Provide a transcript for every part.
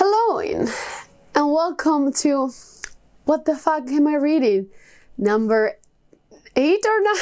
Hello and welcome to what the fuck am I reading? Number 8 or 9?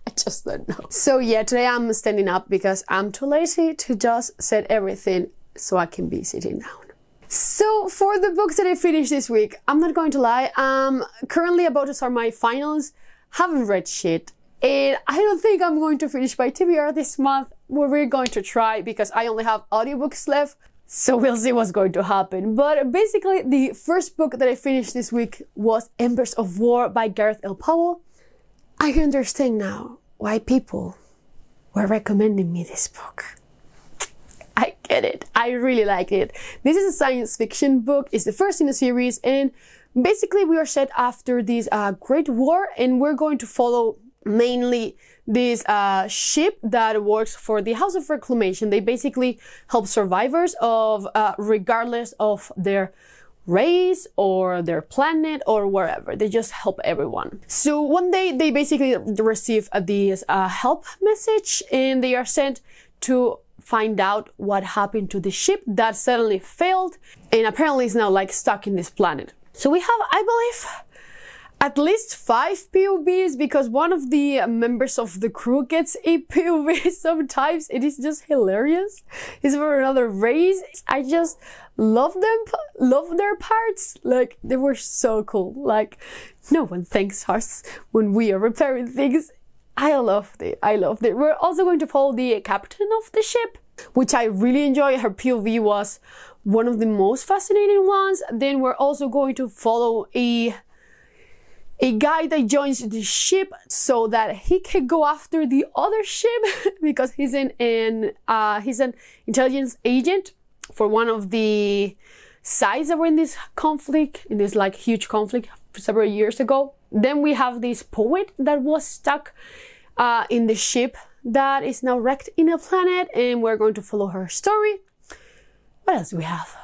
I just don't know. So yeah, today I'm standing up because I'm too lazy to just set everything so I can be sitting down. So for the books that I finished this week, I'm not going to lie, I'm currently about to start my finals, haven't read shit, and I don't think I'm going to finish my TBR this month. We're going to try because I only have audiobooks left. So we'll see what's going to happen. But basically, the first book that I finished this week was Embers of War by Gareth L. Powell. I understand now why people were recommending me this book. I get it. I really like it. This is a science fiction book. It's the first in the series. And basically, we are set after this Great War. And we're going to follow mainly this ship that works for the House of Reclamation. They basically help survivors of regardless of their race or their planet or wherever. They just help everyone. So one day they basically receive this help message and they are sent to find out what happened to the ship that suddenly failed and apparently is now like stuck in this planet. So we have, I believe, at least 5 POVs because one of the members of the crew gets a POV sometimes. It is just hilarious. It's for another race. I just love them, love their parts. Like, they were so cool. Like, no one thanks us when we are repairing things. I loved it. I loved it. We're also going to follow the captain of the ship, which I really enjoy. Her POV was one of the most fascinating ones. Then we're also going to follow a guy that joins the ship so that he can go after the other ship because he's an intelligence agent for one of the sides that were in this conflict, in this like huge conflict several years ago. Then we have this poet that was stuck in the ship that is now wrecked in a planet, and we're going to follow her story. What else do we have?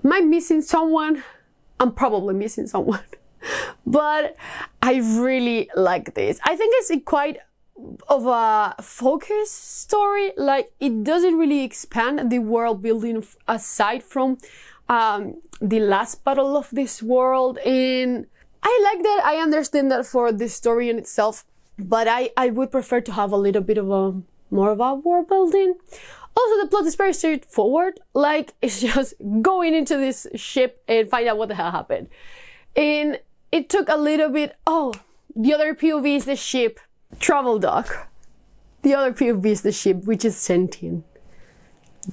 Am I missing someone? I'm probably missing someone. But I really like this. I think it's quite of a focused story. Like, it doesn't really expand the world building aside from the last battle of this world. And I like that. I understand that for the story in itself. But I would prefer to have a little bit of more of a world building. Also, the plot is very straightforward. Like, it's just going into this ship and find out what the hell happened. And it took a little bit, the other POV is the ship, travel dock. The other POV is the ship, which is sentient.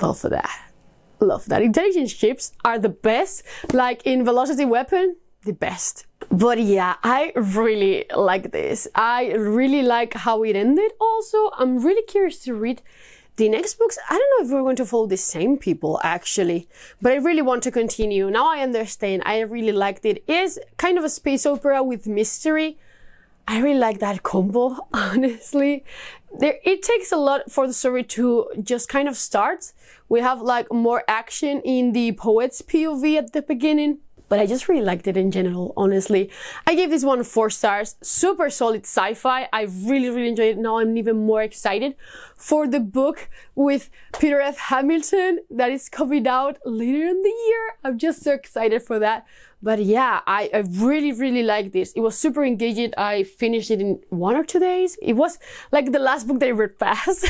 Love that. Love that. Intelligent ships are the best. Like in Velocity Weapon, the best. But yeah, I really like this. I really like how it ended also. I'm really curious to read the next books. I don't know if we're going to follow the same people actually, but I really want to continue. Now I understand. I really liked it. It is kind of a space opera with mystery. I really like that combo, honestly. It takes a lot for the story to just kind of start. We have like more action in the poet's POV at the beginning. But I just really liked it in general, honestly. I gave this one 4 stars. Super solid sci-fi. I really, really enjoyed it. Now I'm even more excited for the book with Peter F. Hamilton that is coming out later in the year. I'm just so excited for that. But yeah, I really, really like this. It was super engaging. I finished it in 1 or 2 days. It was like the last book that I read fast.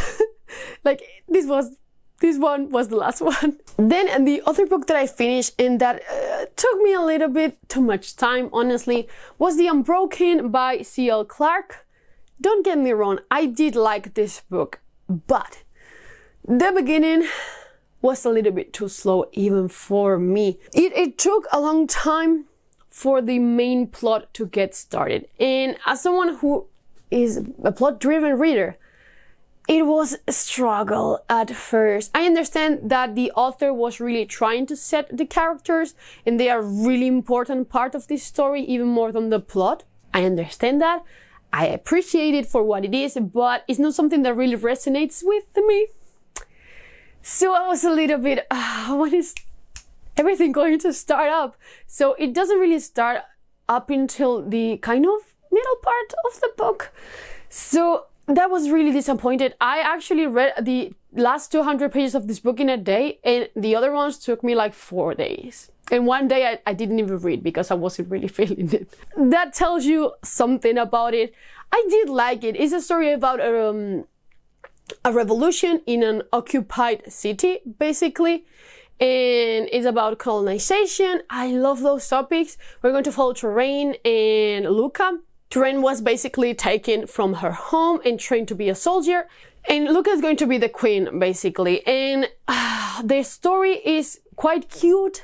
Like, this one was the last one. Then, and the other book that I finished and that took me a little bit too much time, honestly, was the Unbroken by C.L. Clarke. Don't get me wrong, I did like this book, but the beginning was a little bit too slow even for me. It took a long time for the main plot to get started. And as someone who is a plot-driven reader, it was a struggle at first. I understand that the author was really trying to set the characters and they are a really important part of this story, even more than the plot. I understand that. I appreciate it for what it is, but it's not something that really resonates with me. So I was a little bit, when is everything going to start up? So it doesn't really start up until the kind of middle part of the book. So that was really disappointed. I actually read the last 200 pages of this book in a day, and the other ones took me like 4 days. And one day I didn't even read because I wasn't really feeling it. That tells you something about it. I did like it. It's a story about a revolution in an occupied city, basically. And it's about colonization. I love those topics. We're going to follow Terrain and Luca. Terrain was basically taken from her home and trained to be a soldier. And Luca is going to be the queen, basically. And the story is quite cute.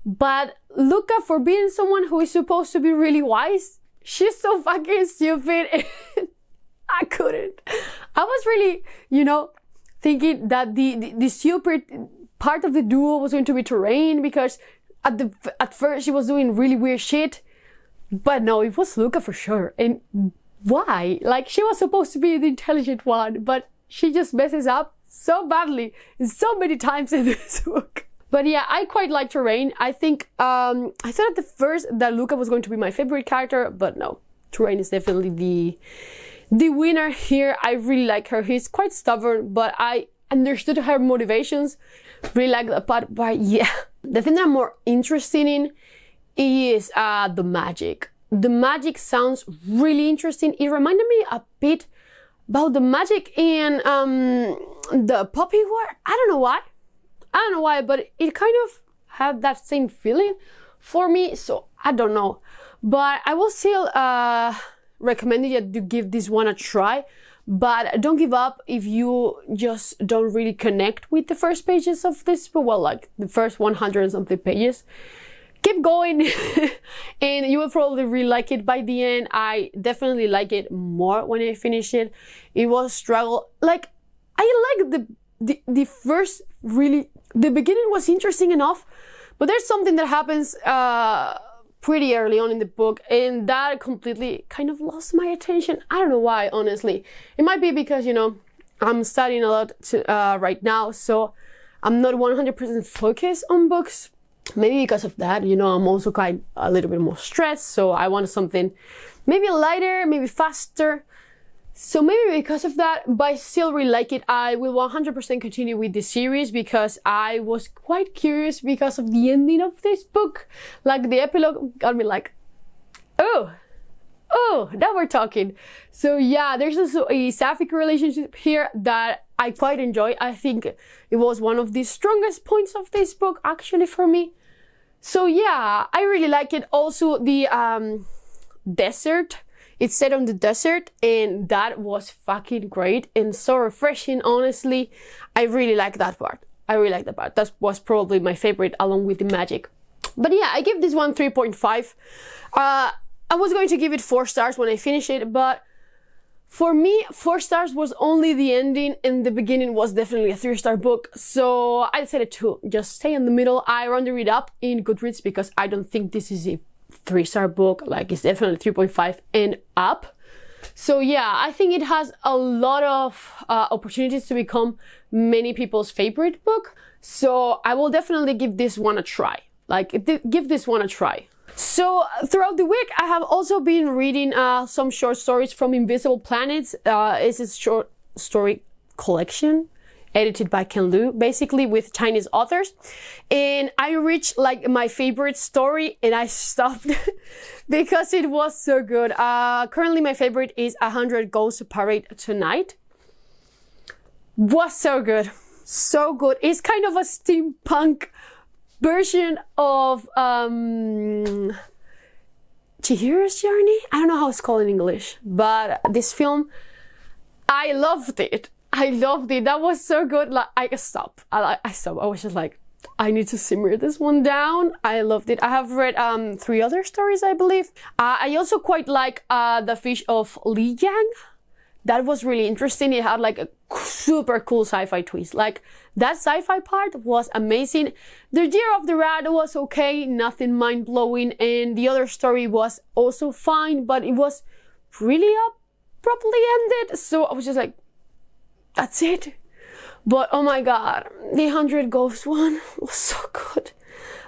But Luca, for being someone who is supposed to be really wise, she's so fucking stupid. I couldn't. I was really, thinking that the stupid part of the duo was going to be Terrain, because at first she was doing really weird shit. But no, it was Luca for sure. And why? Like, she was supposed to be the intelligent one, but she just messes up so badly so many times in this book. But yeah, I quite like Terrain. I think, I thought at the first that Luca was going to be my favorite character, but no. Terrain is definitely the winner here. I really like her. He's quite stubborn, but I understood her motivations. Really like that part, but yeah. The thing that I'm more interested in is the magic. The magic sounds really interesting. It reminded me a bit about the magic in the Poppy War. I don't know why, but it kind of had that same feeling for me, so I don't know. But I will still recommend you to give this one a try, but don't give up if you just don't really connect with the first pages of this book. Well, like the first 100 and something pages. Keep going and you will probably really like it by the end. I definitely like it more when I finish it. It was a struggle. Like, I like the first really, the beginning was interesting enough, but there's something that happens pretty early on in the book, and that completely kind of lost my attention. I don't know why, honestly. It might be because, I'm studying a lot right now, so I'm not 100% focused on books. Maybe because of that, I'm also quite a little bit more stressed, so I want something maybe lighter, maybe faster. So maybe because of that, but I still really like it. I will 100% continue with this series because I was quite curious because of the ending of this book. Like, the epilogue got me like, oh, now we're talking. So yeah, there's also a sapphic relationship here that I quite enjoy. I think it was one of the strongest points of this book, actually, for me. So yeah, I really like it. Also, the desert. It's set on the desert, and that was fucking great and so refreshing, honestly. I really like that part. That was probably my favorite, along with the magic. But yeah, I give this one 3.5. I was going to give it 4 stars when I finish it, but for me, 4 stars was only the ending, and the beginning was definitely a 3-star book. So I decided to just stay in the middle. I rounded it up in Goodreads because I don't think this is a 3-star book. Like, it's definitely 3.5 and up. So yeah, I think it has a lot of opportunities to become many people's favorite book. So I will definitely give this one a try. Give this one a try. So throughout the week, I have also been reading some short stories from Invisible Planets. It's a short story collection edited by Ken Liu, basically with Chinese authors. And I reached like my favorite story and I stopped because it was so good. Currently my favorite is 100 Ghosts Parade Tonight. Was so good. So good. It's kind of a steampunk version of Chihiro's Journey. I don't know how it's called in English, but this film, I loved it. That was so good. Like, I stopped. I stopped. I was just like, I need to simmer this one down. I loved it. I have read 3 other stories, I believe. I also quite like The Fish of Li Yang. That was really interesting. It had like a super cool sci-fi twist. Like, that sci-fi part was amazing. The Year of the Rat was okay, nothing mind-blowing, and the other story was also fine, but it was really properly ended. So I was just like, that's it. But oh my god, the 100 Ghosts one was so good.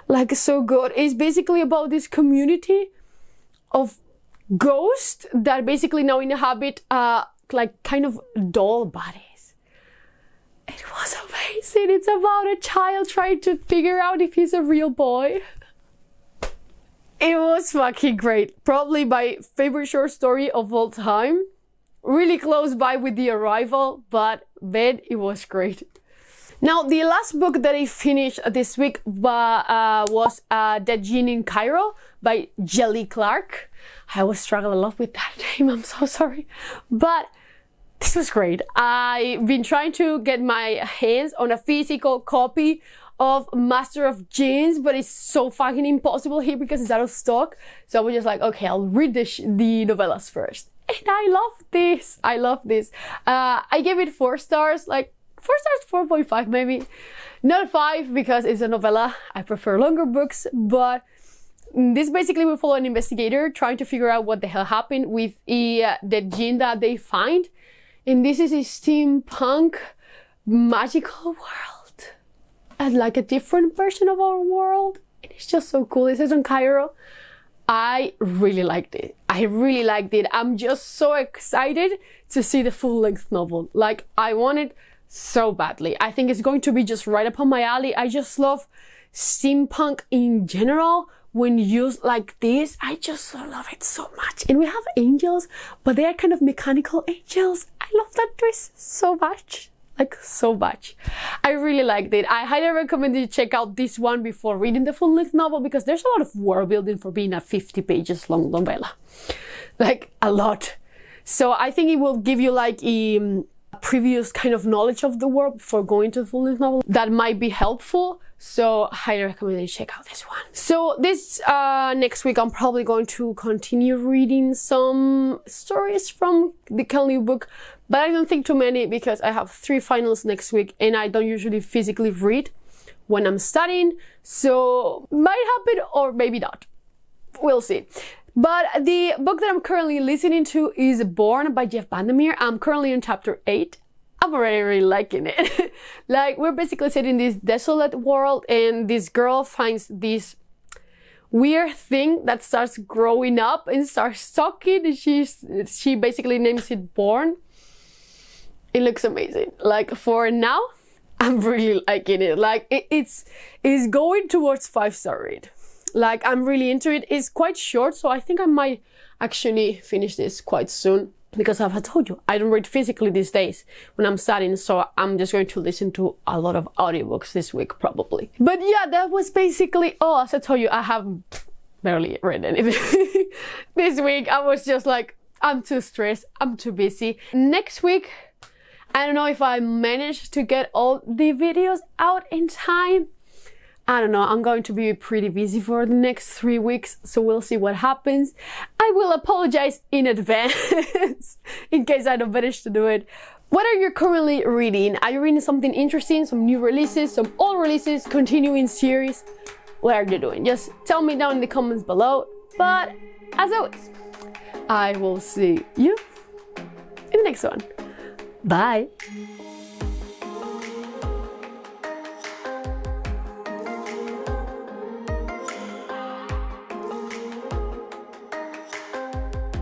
Like, so good. It's basically about this community of ghosts that basically now inhabit like kind of doll bodies. It was amazing. It's about a child trying to figure out if he's a real boy. It was fucking great. Probably my favorite short story of all time. Really close by with The Arrival, but man, it was great. Now, the last book that I finished this week was Dejeaning Cairo by Jelly Clark. I always struggle a lot with that name, I'm so sorry. But this was great. I've been trying to get my hands on a physical copy of Master of Djinn, but it's so fucking impossible here because it's out of stock. So I was just like, okay, I'll read the novellas first. And I love this. I love this. I gave it 4 stars, like 4 stars, 4.5 maybe. Not 5 because it's a novella. I prefer longer books, but this basically will follow an investigator trying to figure out what the hell happened with the Djinn that they find. And this is a steampunk magical world. And like a different version of our world. And it's just so cool. It says on Cairo. I really liked it. I really liked it. I'm just so excited to see the full-length novel. Like, I want it so badly. I think it's going to be just right up on my alley. I just love steampunk in general. When used like this, I just love it so much. And we have angels, but they are kind of mechanical angels. I love that twist so much. Like, so much. I really liked it. I highly recommend you check out this one before reading the full-length novel because there's a lot of world building for being a 50 pages long novella. Like, a lot. So I think it will give you like a previous kind of knowledge of the world before going to the full-length novel. That might be helpful. So I highly recommend you check out this one. So this next week, I'm probably going to continue reading some stories from the Kelly book, but I don't think too many because I have 3 finals next week and I don't usually physically read when I'm studying. So might happen or maybe not. We'll see. But the book that I'm currently listening to is Borne by Jeff Vandermeer. I'm currently in chapter 8. I'm already really liking it. Like, we're basically set in this desolate world and this girl finds this weird thing that starts growing up and starts talking, and she basically names it Borne. It looks amazing. Like, for now, I'm really liking it. Like, it's going towards 5-star read. Like, I'm really into it. It's quite short, so I think I might actually finish this quite soon. Because as I told you, I don't read physically these days when I'm studying, so I'm just going to listen to a lot of audiobooks this week, probably. But yeah, that was basically all. As I told you, I have barely read anything. This week, I was just like, I'm too stressed, I'm too busy. Next week, I don't know if I managed to get all the videos out in time. I don't know, I'm going to be pretty busy for the next 3 weeks, so we'll see what happens. I will apologize in advance in case I don't manage to do it. What are you currently reading? Are you reading something interesting, some new releases, some old releases, continuing series? What are you doing? Just tell me down in the comments below. But as always, I will see you in the next one. Bye!